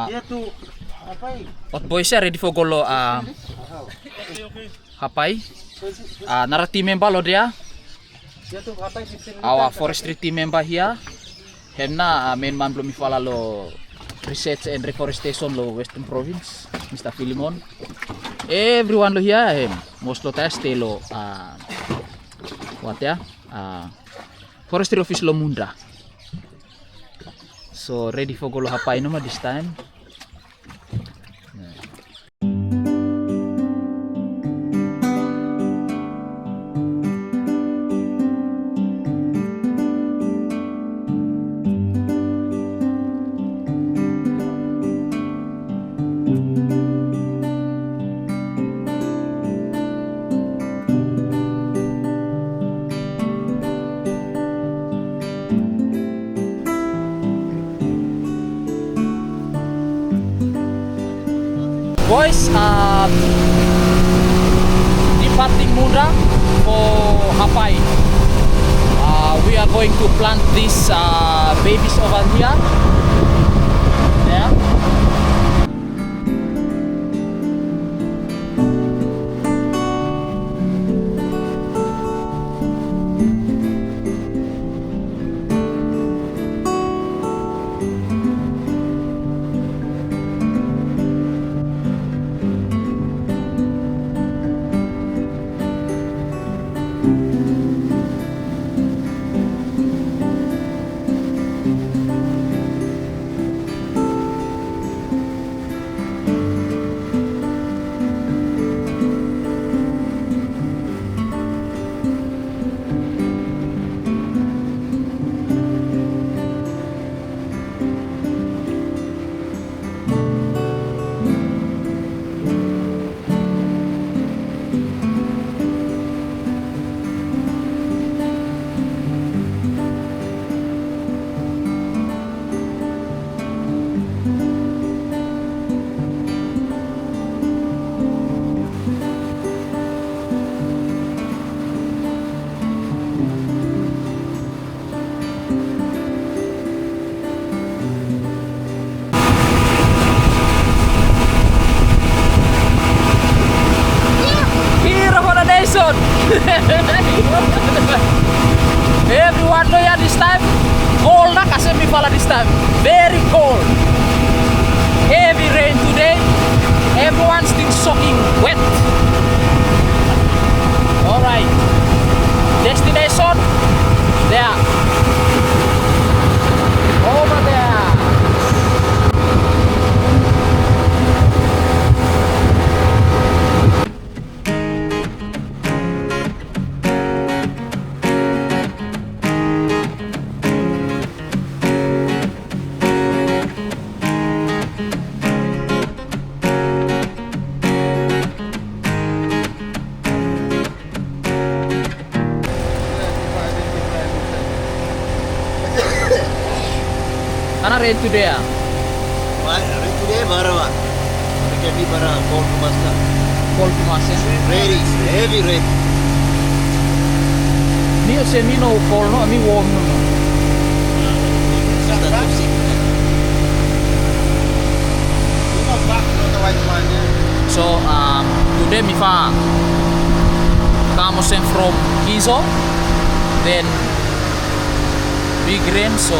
What boys are ready for golo Hapai. Another team member lo dia. Our forestry team member here. Hemna main man belum ifala lo research and reforestation lo Western Province, Mr. Philemon. Everyone lo here him. Most lo test lo what ya? Forestry office lo Munda. So ready for golo Hapai nama this time. Boys, departing Munda for Hapai. We are going to plant these babies over here. Yeah. Everyone know ya this time cold na kasi mi pala this time very cold, heavy rain today, everyone still soaking wet. Alright, destination there, over there. Ana rain today ya? Rain today bara. Weekend ni bara cold kemas na. Cold kemas ya? Very heavy rain. Mi semi no cold no, mi warm no. So today mi fa kamos from Kizo, then big rain, so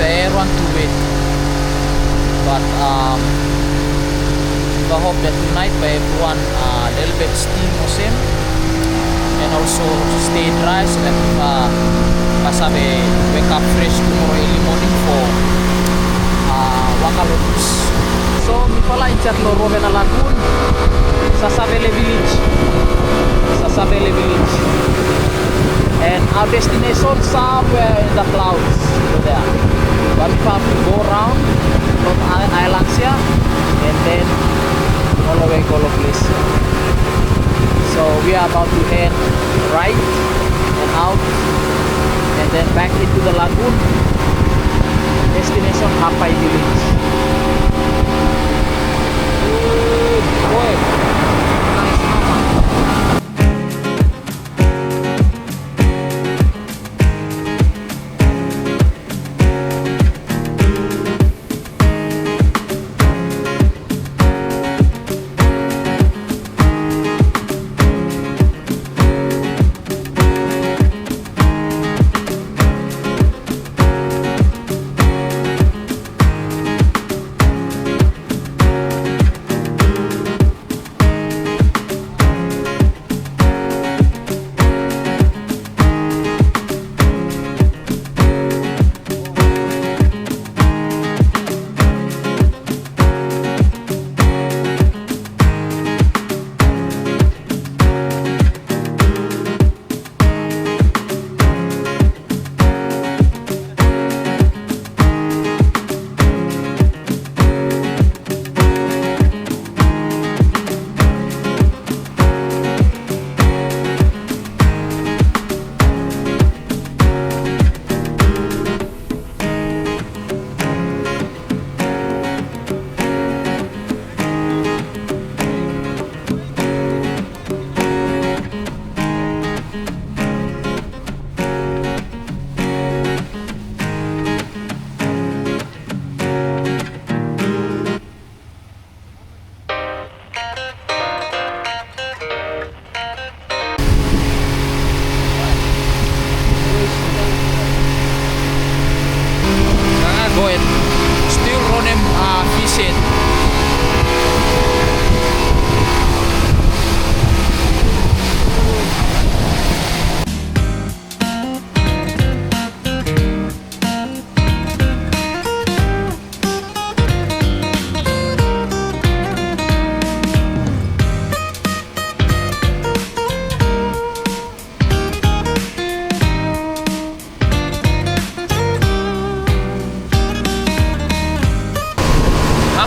everyone to wait, but I hope that tonight by everyone a little bit steam or same, and also stay dry so that kasabe wake up fresh tomorrow early morning for Wakalodus. So mi pala injat lo ROVIANA Lagoon, Sasabele village, and our destination somewhere in the clouds over there. But we have to go around from islands here and then all the way Golo place. So we are about to head right and out and then back into the lagoon. Destination Hapai village. Good boy. Nice mama.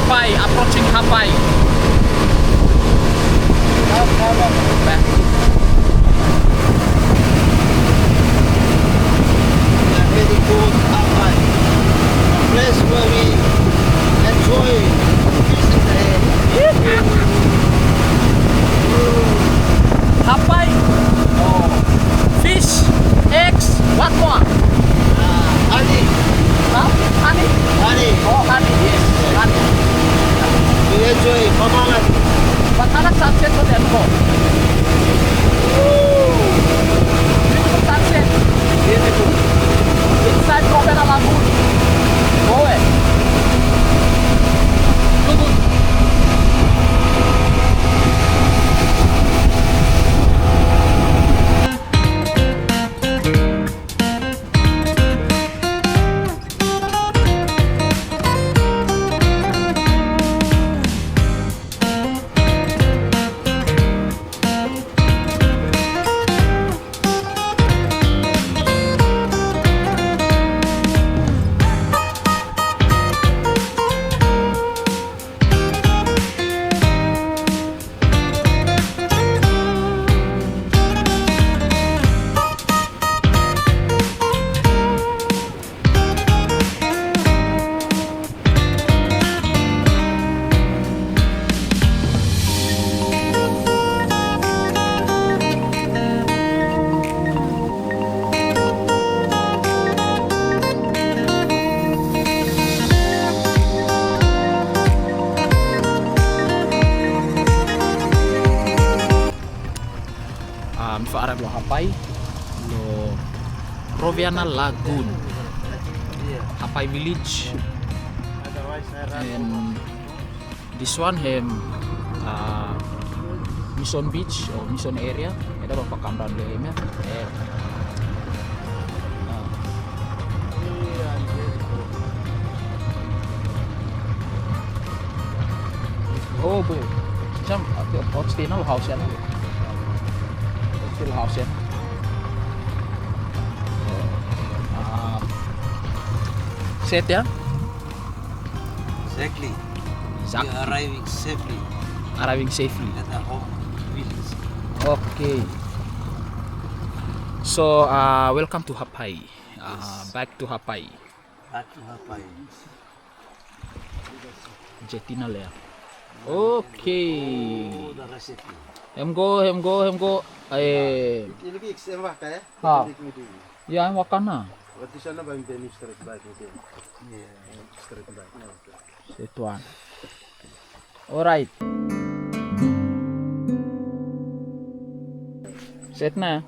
Hapai, approaching Hapai. Back. We are heading towards Hapai, a place where we enjoy peace in the air. Hapai. Oh. Fish, eggs, what more? Honey, Huh? Honey? honey. Oh, honey, yes. Honey. We enjoy pamangan. But I like sunset on that go. Beautiful sunset. Beautiful. Inside ROVIANA Lagoon. Go away. Good, good. Arab lo Hapai lo ROVIANA Lagoon, Hapai village, and this one him Mission Beach or Mission area. Ada beberapa kamera dulu ya. Oh boy, macam hostel house ya. Hostel house ya. Set ya. Exactly. Exactly. We are Arriving safely. at our home village. Okay. So welcome to Hapai. Back to Hapai. Back to Hapai. Jetinal ya. Okay. Oh, the recipe. Hem go. Ilgi eksem waka ya. Ha. Ilgi mudi. Ya wakana. Waktu sana bang beni straight back mudi. Yeah. Straight back. Setuan. Alright. Set na.